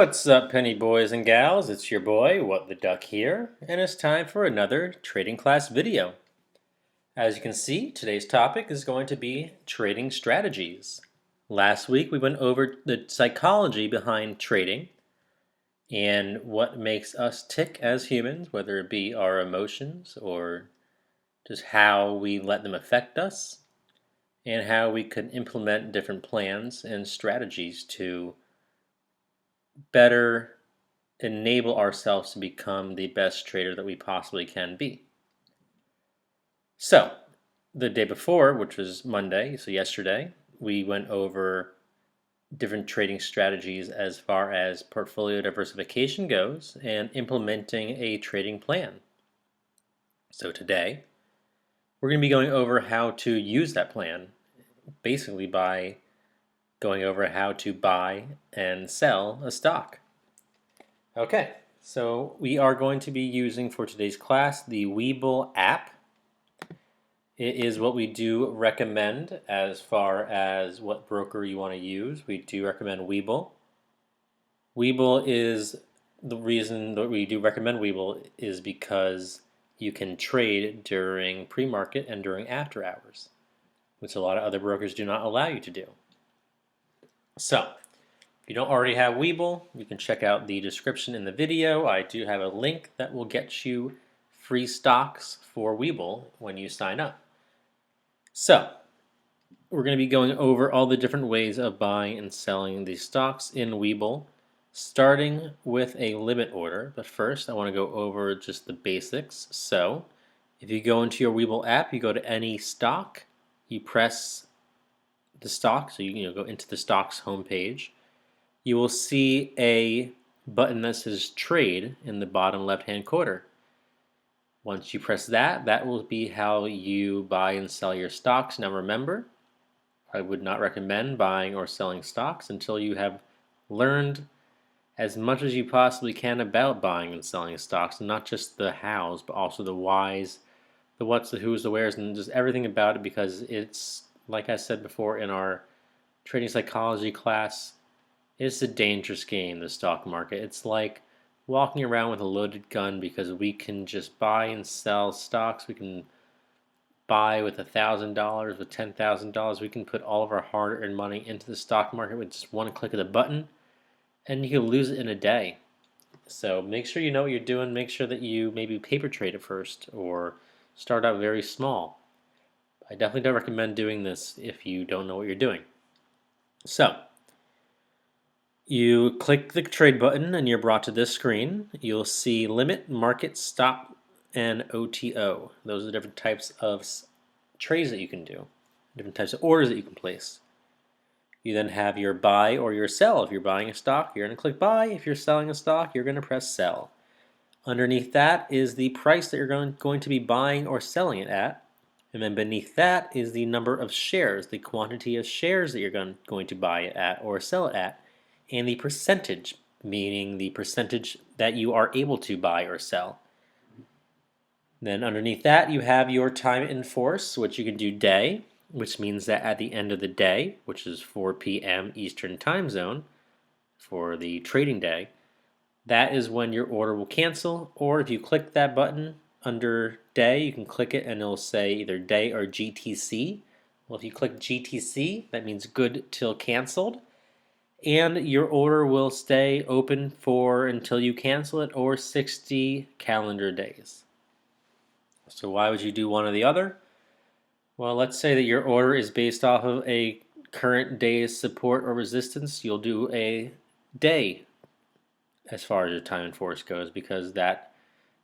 What's up, penny boys and gals? It's your boy, What the Duck here, and it's time for another trading class video. As you can see, today's topic is going to be trading strategies. Last week we went over the psychology behind trading and what makes us tick as humans, whether it be our emotions or just how we let them affect us, and how we could implement different plans and strategies to better enable ourselves to become the best trader that we possibly can be. So, the day before, which was Monday, so yesterday, we went over different trading strategies as far as portfolio diversification goes and implementing a trading plan. So today, we're going to be going over how to use that plan, basically by going over how to buy and sell a stock. Okay, so we are going to be using for today's class the Webull app. It is what we do recommend as far as what broker you want to use. We do recommend Webull. Webull is the reason that we do recommend Webull is because you can trade during pre-market and during after hours, which a lot of other brokers do not allow you to do. So, if you don't already have Webull, you can check out the description in the video. I do have a link that will get you free stocks for Webull when you sign up. So, we're going to be going over all the different ways of buying and selling these stocks in Webull, starting with a limit order. But first, I want to go over just the basics. So, if you go into your Webull app, you go to any stock, you press the stock, so you go into the stocks homepage. You will see a button that says trade in the bottom left-hand corner. Once you press that, that will be how you buy and sell your stocks. Now remember, I would not recommend buying or selling stocks until you have learned as much as you possibly can about buying and selling stocks, and not just the hows, but also the whys, the whats, the whos, the wheres, and just everything about it, because it's, like I said before in our trading psychology class, it's a dangerous game, the stock market. It's like walking around with a loaded gun, because we can just buy and sell stocks. We can buy with $1,000, with $10,000. We can put all of our hard-earned money into the stock market with just one click of the button, and you can lose it in a day. So make sure you know what you're doing. Make sure that you maybe paper trade it first or start out very small. I definitely don't recommend doing this if you don't know what you're doing. So, you click the trade button and you're brought to this screen. You'll see limit, market, stop, and OTO. Those are the different types of trades that you can do, different types of orders that you can place. You then have your buy or your sell. If you're buying a stock, you're going to click buy. If you're selling a stock, you're going to press sell. Underneath that is the price that you're going to be buying or selling it at. And then beneath that is the number of shares, the quantity of shares that you're going to buy it at or sell it at. And the percentage, meaning the percentage that you are able to buy or sell. Then underneath that, you have your time in force, which you can do day, which means that at the end of the day, which is 4 p.m. Eastern Time Zone for the trading day, that is when your order will cancel. Or if you click that button under day, you can click it and it'll say either day or GTC. Well, if you click GTC, that means good till canceled. And your order will stay open for until you cancel it, or 60 calendar days. So why would you do one or the other? Well, let's say that your order is based off of a current day's support or resistance. You'll do a day as far as your time in force goes, because that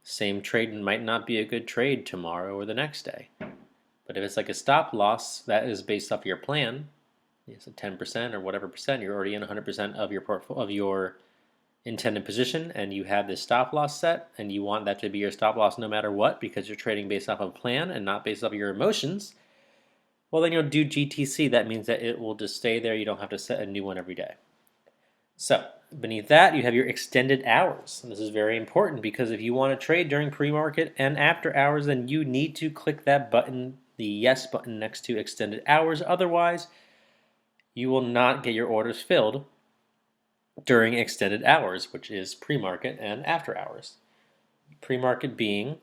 same trade might not be a good trade tomorrow or the next day. But if it's like a stop loss that is based off your plan, it's a 10% or whatever percent, you're already in 100% of your intended position, and you have this stop loss set, and you want that to be your stop loss no matter what, because you're trading based off of a plan and not based off of your emotions. Well, then you'll do GTC. That means that it will just stay there. You don't have to set a new one every day. So beneath that, you have your extended hours. And this is very important, because if you want to trade during pre-market and after hours, then you need to click that button, the yes button next to extended hours. Otherwise, you will not get your orders filled during extended hours, which is pre-market and after hours. Pre-market being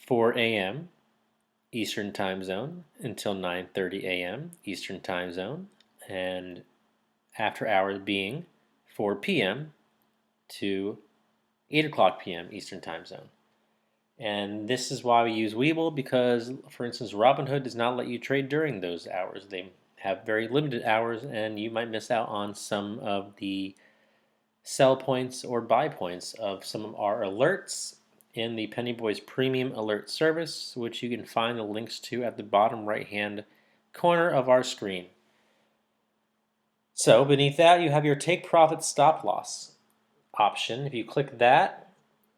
4 a.m. Eastern Time Zone until 9:30 a.m. Eastern Time Zone, and after hours being 4 p.m. to 8 o'clock p.m. Eastern Time Zone. And this is why we use Webull because, for instance, Robinhood does not let you trade during those hours. They have very limited hours, and you might miss out on some of the sell points or buy points of some of our alerts in the Penny Boys Premium Alert Service, which you can find the links to at the bottom right-hand corner of our screen. So beneath that, you have your Take Profit Stop Loss option. If you click that,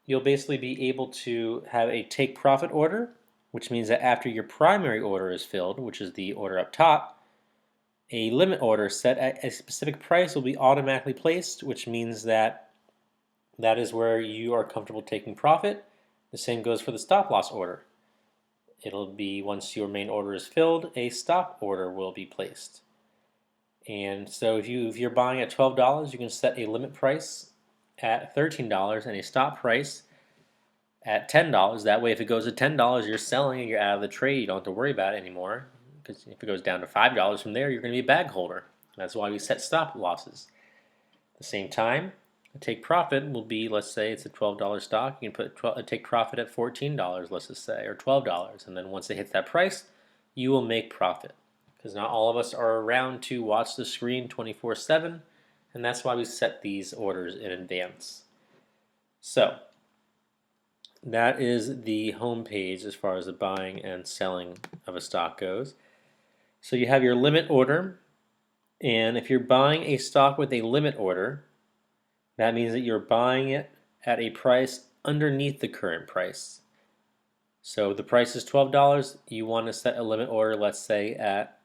you'll basically be able to have a take profit order, which means that after your primary order is filled, which is the order up top, a limit order set at a specific price will be automatically placed, which means that that is where you are comfortable taking profit. The same goes for the stop loss order. It'll be once your main order is filled, a stop order will be placed. And so if you're buying at $12, you can set a limit price at $13 and a stop price at $10. That way, if it goes to $10, you're selling and you're out of the trade. You don't have to worry about it anymore. Because if it goes down to $5 from there, you're going to be a bag holder. That's why we set stop losses. At the same time, a take profit will be, let's say it's a $12 stock. You can put a take profit at $14, let's just say, or $12. And then once it hits that price, you will make profit. Because not all of us are around to watch the screen 24/7. And that's why we set these orders in advance. So that is the home page as far as the buying and selling of a stock goes. So you have your limit order, and if you're buying a stock with a limit order, that means that you're buying it at a price underneath the current price. So the price is $12, you want to set a limit order, let's say at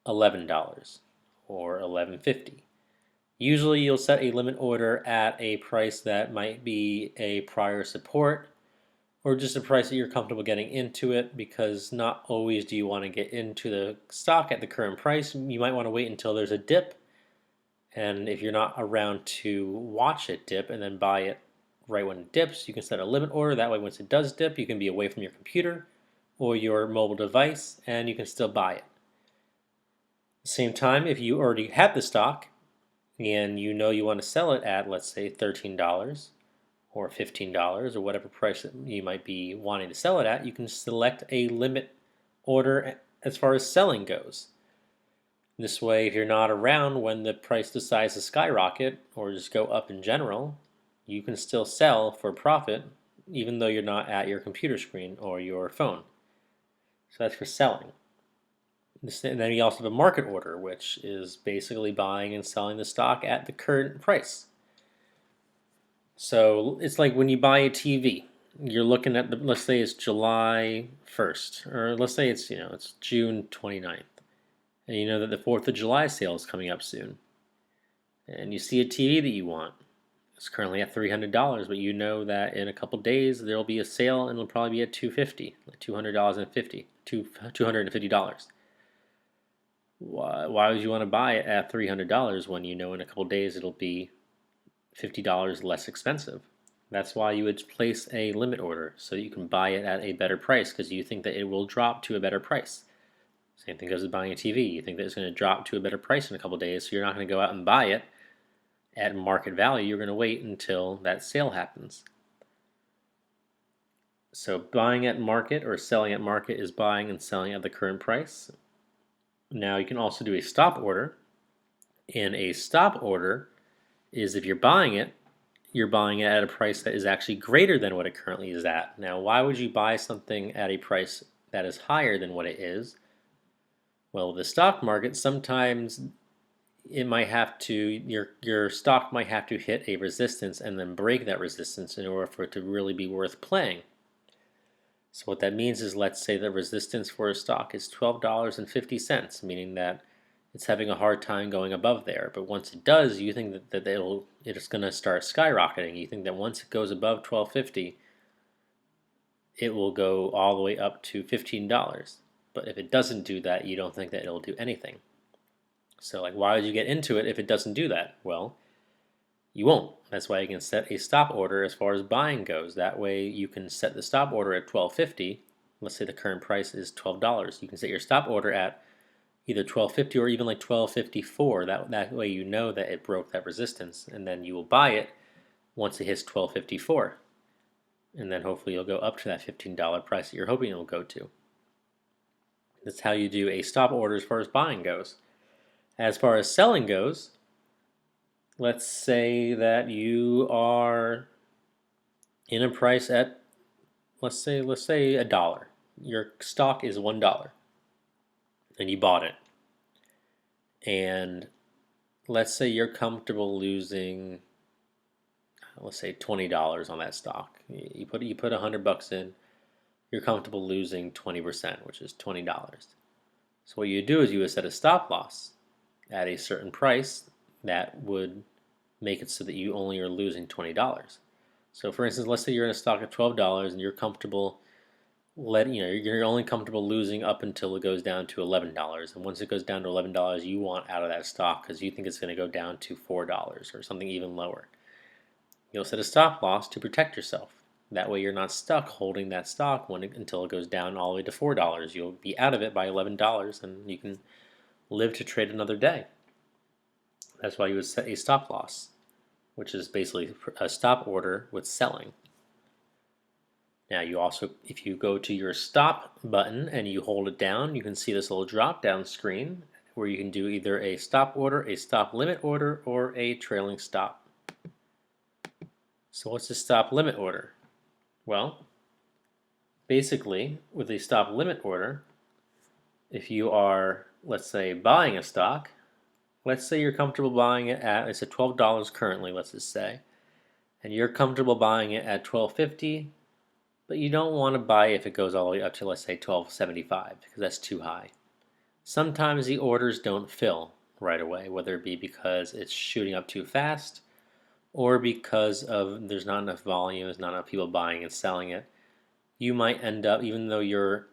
$11 or $11.50. Usually you'll set a limit order at a price that might be a prior support or just a price that you're comfortable getting into it, because not always do you want to get into the stock at the current price. You might want to wait until there's a dip, and if you're not around to watch it dip and then buy it right when it dips, you can set a limit order. That way once it does dip, you can be away from your computer or your mobile device and you can still buy it. At the same time, if you already have the stock and you know you want to sell it at, let's say, $13 or $15 or whatever price that you might be wanting to sell it at, you can select a limit order as far as selling goes. This way, if you're not around when the price decides to skyrocket or just go up in general, you can still sell for profit even though you're not at your computer screen or your phone. So that's for selling. And then you also have a market order, which is basically buying and selling the stock at the current price. So it's like when you buy a TV, you're looking at let's say it's July 1st, or let's say it's June 29th, and you know that the 4th of July sale is coming up soon, and you see a TV that you want. It's currently at $300, but you know that in a couple days there will be a sale and it'll probably be at $250, like $250. Why would you want to buy it at $300 when you know in a couple days it'll be $50 less expensive? That's why you would place a limit order so that you can buy it at a better price because you think that it will drop to a better price. Same thing goes with buying a TV. You think that it's going to drop to a better price in a couple days, so you're not going to go out and buy it at market value. You're going to wait until that sale happens. So buying at market or selling at market is buying and selling at the current price. Now you can also do a stop order, and a stop order is if you're buying it at a price that is actually greater than what it currently is at. Now, why would you buy something at a price that is higher than what it is? Well, the stock market, sometimes it might have to, your stock might have to hit a resistance and then break that resistance in order for it to really be worth playing. So what that means is, let's say the resistance for a stock is $12.50, meaning that it's having a hard time going above there. But once it does, you think that it's going to start skyrocketing. You think that once it goes above $12.50, it will go all the way up to $15. But if it doesn't do that, you don't think that it'll do anything. So like, why would you get into it if it doesn't do that? Well, you won't. That's why you can set a stop order as far as buying goes. That way you can set the stop order at $12.50. Let's say the current price is $12. You can set your stop order at either $12.50 or even like $12.54. That way you know that it broke that resistance, and then you will buy it once it hits $12.54. And then hopefully you'll go up to that $15 price that you're hoping it will go to. That's how you do a stop order as far as buying goes. As far as selling goes, let's say that you are in a price at let's say $1. Your stock is $1 and you bought it. And let's say you're comfortable losing, let's say $20 on that stock. You put $100 in, you're comfortable losing 20%, which is $20. So what you do is you would set a stop loss at a certain price that would make it so that you only are losing $20. So for instance, let's say you're in a stock at $12 and you're comfortable you're only comfortable losing up until it goes down to $11. And once it goes down to $11, you want out of that stock because you think it's going to go down to $4 or something even lower. You'll set a stop loss to protect yourself. That way you're not stuck holding that stock until it goes down all the way to $4. You'll be out of it by $11 and you can live to trade another day. That's why you would set a stop loss, which is basically a stop order with selling. Now you also, if you go to your stop button and you hold it down, you can see this little drop down screen where you can do either a stop order, a stop limit order, or a trailing stop. So what's a stop limit order? Well, basically with a stop limit order, if you are, let's say, buying a stock, let's say you're comfortable buying it at, it's at $12 currently, let's just say, and you're comfortable buying it at $12.50, but you don't want to buy if it goes all the way up to, let's say, $12.75 because that's too high. Sometimes the orders don't fill right away, whether it be because it's shooting up too fast or because of there's not enough volume, there's not enough people buying and selling it. You might end up, even though your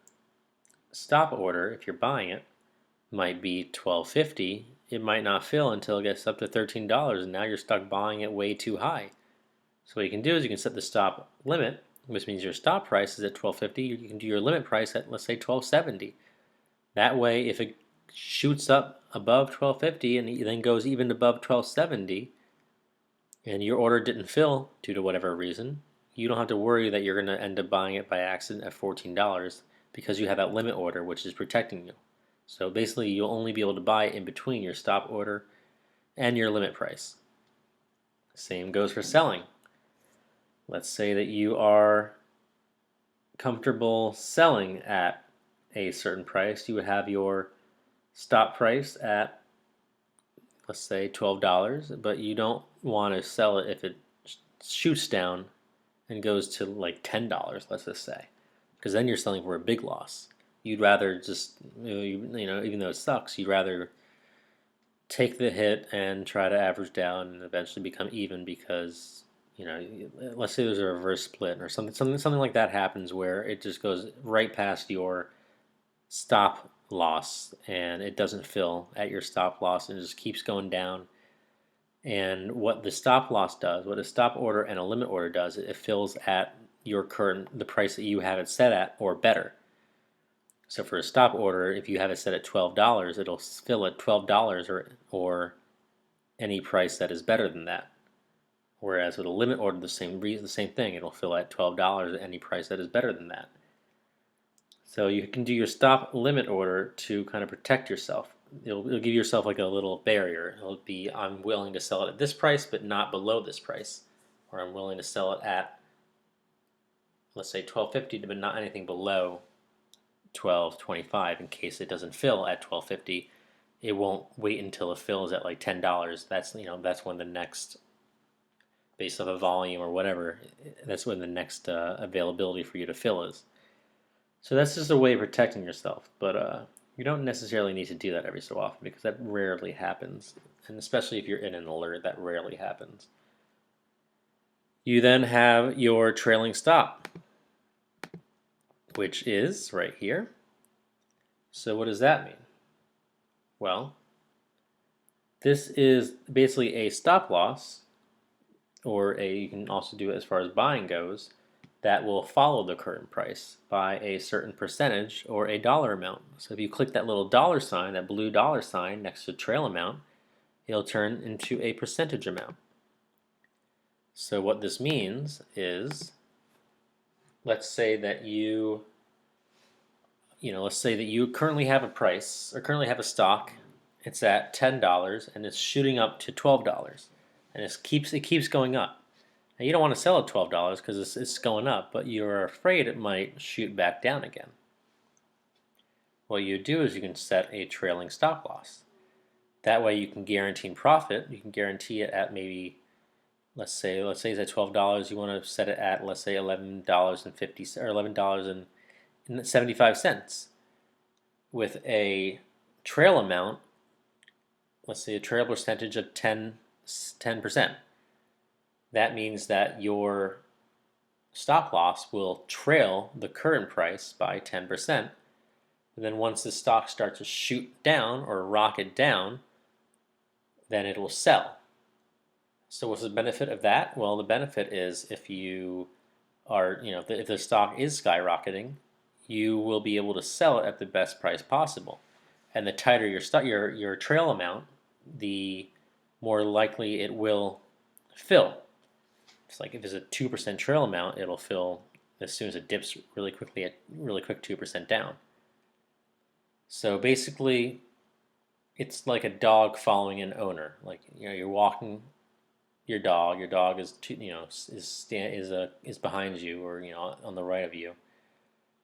stop order, if you're buying it, might be $12.50, it might not fill until it gets up to $13, and now you're stuck buying it way too high. So what you can do is you can set the stop limit, which means your stop price is at $12.50. You can do your limit price at, let's say, $12.70. That way, if it shoots up above $12.50 and it then goes even above $12.70, and your order didn't fill due to whatever reason, you don't have to worry that you're going to end up buying it by accident at $14 because you have that limit order, which is protecting you. So basically, you'll only be able to buy it in between your stop order and your limit price. Same goes for selling. Let's say that you are comfortable selling at a certain price. You would have your stop price at, let's say, $12, but you don't want to sell it if it shoots down and goes to like $10, let's just say, because then you're selling for a big loss. You'd rather just, even though it sucks, you'd rather take the hit and try to average down and eventually become even because, let's say there's a reverse split or something like that happens where it just goes right past your stop loss and it doesn't fill at your stop loss and it just keeps going down. And what the stop loss does, what a stop order and a limit order does, it fills at the price that you have it set at or better. So for a stop order, if you have it set at $12, it'll fill at $12 or any price that is better than that. Whereas with a limit order, the same thing. It'll fill at $12 at any price that is better than that. So you can do your stop limit order to kind of protect yourself. It'll give yourself like a little barrier. It'll be, I'm willing to sell it at this price, but not below this price. Or I'm willing to sell it at, let's say, $12.50, but not anything below $12.25 in case it doesn't fill at $12.50. It won't wait until it fills at like $10. That's when the next, based off of volume or whatever, that's when the next availability for you to fill is. So that's just a way of protecting yourself, but you don't necessarily need to do that every so often because that rarely happens, and especially if you're in an alert, that rarely happens. You then have your trailing stop, which is right here. So what does that mean? Well, This is basically a stop loss, or you can also do it as far as buying goes, that will follow the current price by a certain percentage or a dollar amount. So if you click that little dollar sign, that blue dollar sign next to trail amount, it'll turn into a percentage amount. So what this means is, let's say that let's say that you currently have a price or currently have a stock. It's at $10 and it's shooting up to $12, and it keeps going up. Now you don't want to sell at $12 because it's going up, but you're afraid it might shoot back down again. What you do is you can set a trailing stop loss. That way you can guarantee profit. You can guarantee it at maybe, let's say it's at $12. You want to set it at, let's say, $11.50 or $11.75 with a trail amount. Let's say a trail percentage of 10%. That means that your stop loss will trail the current price by 10%. And then once the stock starts to shoot down or rocket down, then it will sell. So what's the benefit of that? Well, the benefit is if you are, if the stock is skyrocketing, you will be able to sell it at the best price possible. And the tighter your trail amount, the more likely it will fill. It's like if it's a 2% trail amount, it'll fill as soon as it dips really quickly at really quick 2% down. So basically, it's like a dog following an owner. Like you're walking your dog. Your dog is is behind you or on the right of you,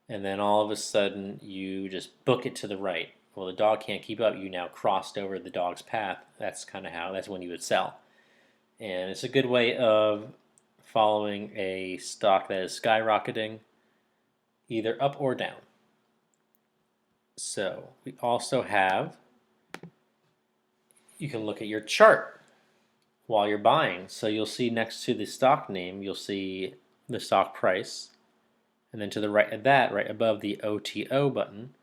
and then all of a sudden you just book it to the right. Well, the dog can't keep up. You now crossed over the dog's path. That's when you would sell, and it's a good way of following a stock that is skyrocketing, either up or down. So we also have, you can look at your chart while you're buying. So you'll see next to the stock name, you'll see the stock price. And then to the right of that, right above the OTO button,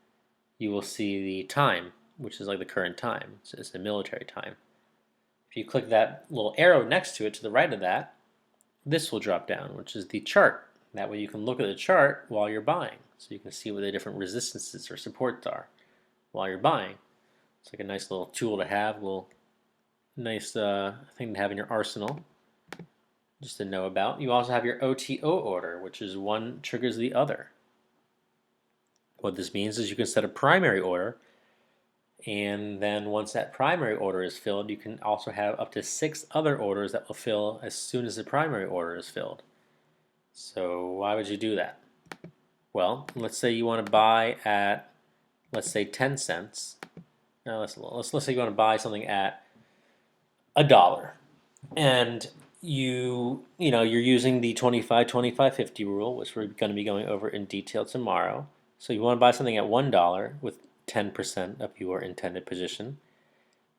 you will see the time, which is like the current time. It's the military time. If you click that little arrow next to it to the right of that, this will drop down, which is the chart. That way you can look at the chart while you're buying. So you can see what the different resistances or supports are while you're buying. It's like a nice little tool to have, a little nice thing to have in your arsenal, just to know about. You also have your OTO order, which is one triggers the other. What this means is you can set a primary order, and then once that primary order is filled, you can also have up to 6 other orders that will fill as soon as the primary order is filled. So why would you do that? Well, let's say you want to buy at, let's say 10 cents. Now let's say you want to buy something at $1, and you're using the 25-25-50 rule, which we're going to be going over in detail tomorrow. So you want to buy something at $1 with 10% of your intended position,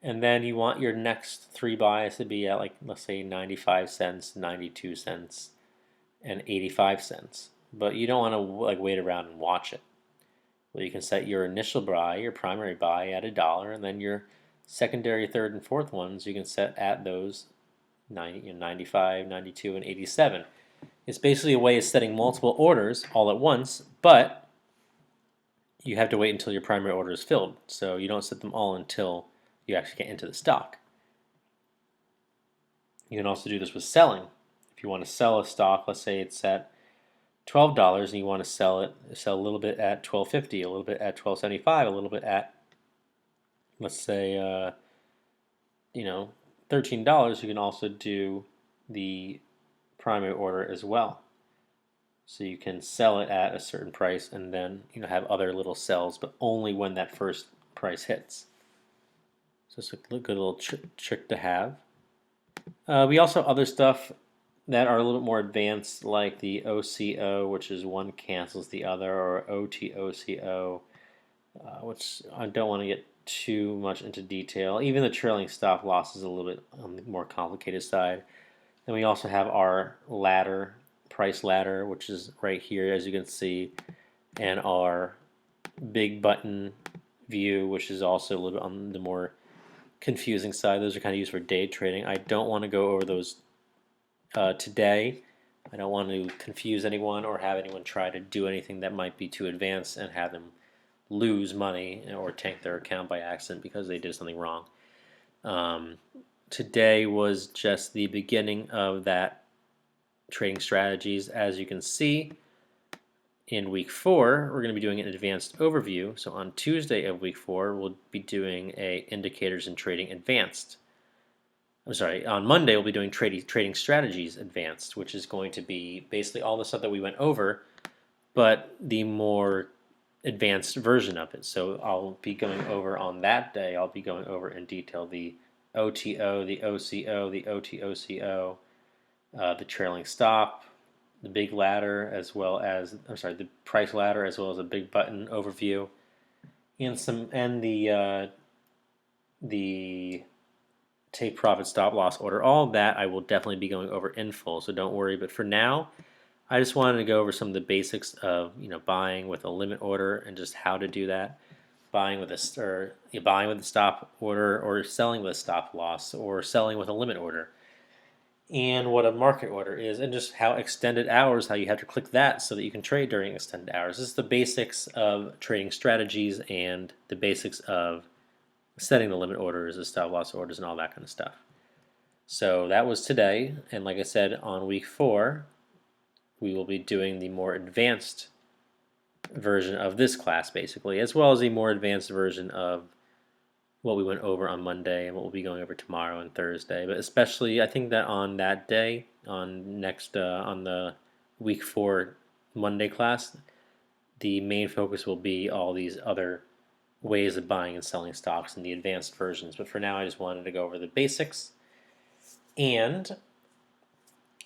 and then you want your next 3 buys to be at, like, let's say 95 cents, 92 cents, and 85 cents. But you don't want to wait around and watch it. Well, you can set your initial buy, your primary buy, at $1, and then your secondary, third, and fourth ones you can set at those 95, 92, and 87. It's basically a way of setting multiple orders all at once, but you have to wait until your primary order is filled. So you don't set them all until you actually get into the stock. You can also do this with selling. If you want to sell a stock, let's say it's at $12 and you want to sell a little bit at $12.50, a little bit at $12.75, a little bit at, let's say, $13. You can also do the primary order as well. So you can sell it at a certain price and then have other little sells, but only when that first price hits. So it's a good little trick to have. We also have other stuff that are a little bit more advanced, like the OCO, which is one cancels the other, or OTOCO, which I don't want to get too much into detail. Even the trailing stop loss is a little bit on the more complicated side. Then we also have our ladder, price ladder, which is right here, as you can see, and our big button view, which is also a little bit on the more confusing side. Those are kind of used for day trading. I don't want to go over those today. I don't want to confuse anyone or have anyone try to do anything that might be too advanced and have them lose money or tank their account by accident because they did something wrong. Um, Today was just the beginning of that trading strategies. As you can see, in week 4, we're going to be doing an advanced overview. So on Tuesday of week 4, we'll be doing a indicators and trading advanced. I'm sorry, on Monday we'll be doing trading strategies advanced, which is going to be basically all the stuff that we went over, but the more advanced version of it. So I'll be going over on that day, I'll be going over in detail the OTO, the OCO, the OTOCO, the trailing stop, the big ladder, as well as the price ladder, as well as a big button overview, and the take profit stop loss order. All of that I will definitely be going over in full, so don't worry. But for now, I just wanted to go over some of the basics of buying with a limit order and just how to do that. Buying with a stop order, or selling with a stop loss, or selling with a limit order, and what a market order is, and just how extended hours, how you have to click that so that you can trade during extended hours. This is the basics of trading strategies and the basics of setting the limit orders, the stop loss orders, and all that kind of stuff. So that was today, and like I said, on week 4, we will be doing the more advanced version of this class, basically, as well as a more advanced version of what we went over on Monday and what we'll be going over tomorrow and Thursday. But especially, I think that on that day, on the week 4 Monday class, the main focus will be all these other ways of buying and selling stocks and the advanced versions. But for now, I just wanted to go over the basics. And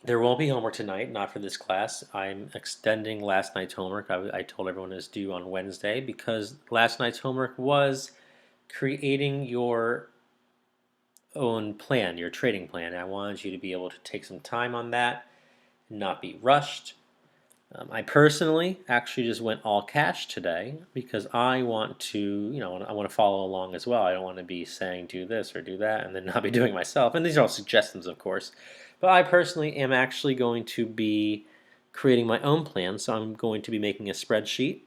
there won't be homework tonight, not for this class. I'm extending last night's homework. I told everyone it's due on Wednesday because last night's homework was creating your own plan, your trading plan. I wanted you to be able to take some time on that, not be rushed. I personally actually just went all cash today because I want to, I want to follow along as well. I don't want to be saying do this or do that and then not be doing myself. And these are all suggestions, of course. But I personally am actually going to be creating my own plan. So I'm going to be making a spreadsheet,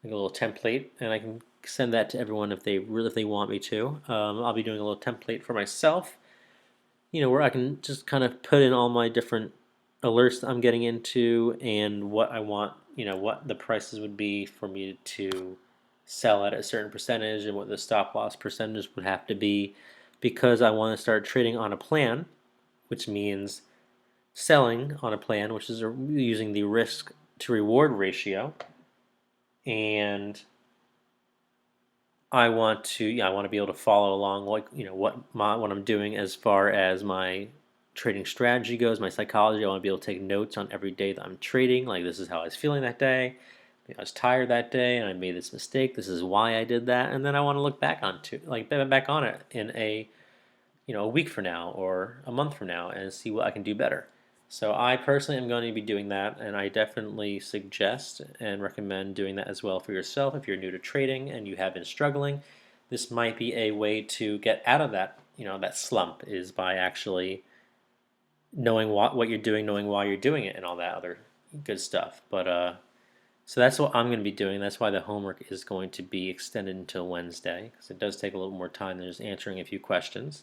like a little template, and I can send that to everyone if they want me to. I'll be doing a little template for myself, where I can just kind of put in all my different alerts that I'm getting into and what I want, what the prices would be for me to sell at a certain percentage and what the stop loss percentage would have to be, because I want to start trading on a plan, which means selling on a plan, which is using the risk to reward ratio. And I want to be able to follow along what I'm doing as far as my trading strategy goes, my psychology. I want to be able to take notes on every day that I'm trading. Like, this is how I was feeling that day. Maybe I was tired that day and I made this mistake. This is why I did that. And then I want to look back on it in a week from now or a month from now and see what I can do better. So I personally am going to be doing that, and I definitely suggest and recommend doing that as well for yourself. If you're new to trading and you have been struggling, this might be a way to get out of that, that slump, is by actually knowing what you're doing, knowing why you're doing it, and all that other good stuff. But so that's what I'm going to be doing. That's why the homework is going to be extended until Wednesday, because it does take a little more time than just answering a few questions.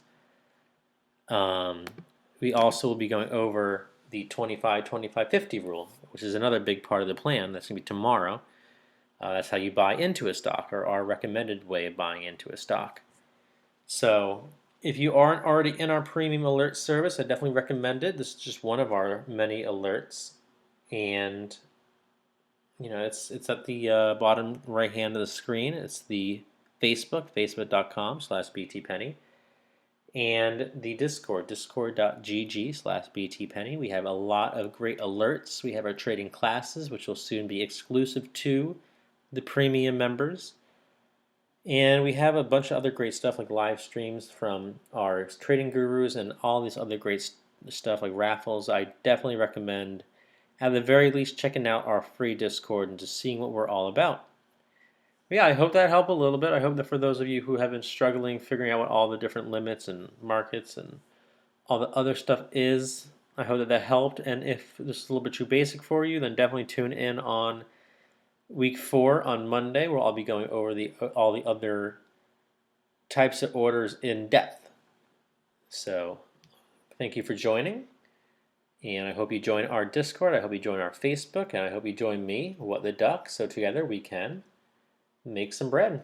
We also will be going over the 25-25-50 rule, which is another big part of the plan. That's going to be tomorrow. That's how you buy into a stock, or our recommended way of buying into a stock. So if you aren't already in our premium alert service, I definitely recommend it. This is just one of our many alerts, and it's at the bottom right hand of the screen. It's the facebook.com/btpenny. And the Discord, discord.gg/btpenny. We have a lot of great alerts. We have our trading classes, which will soon be exclusive to the premium members. And we have a bunch of other great stuff like live streams from our trading gurus and all this other great stuff like raffles. I definitely recommend, at the very least, checking out our free Discord and just seeing what we're all about. Yeah, I hope that helped a little bit. I hope that for those of you who have been struggling figuring out what all the different limits and markets and all the other stuff is, I hope that that helped. And if this is a little bit too basic for you, then definitely tune in on week 4 on Monday, where I'll be going over the all the other types of orders in depth. So thank you for joining. And I hope you join our Discord. I hope you join our Facebook. And I hope you join me, What the Duck, so together we can make some bread.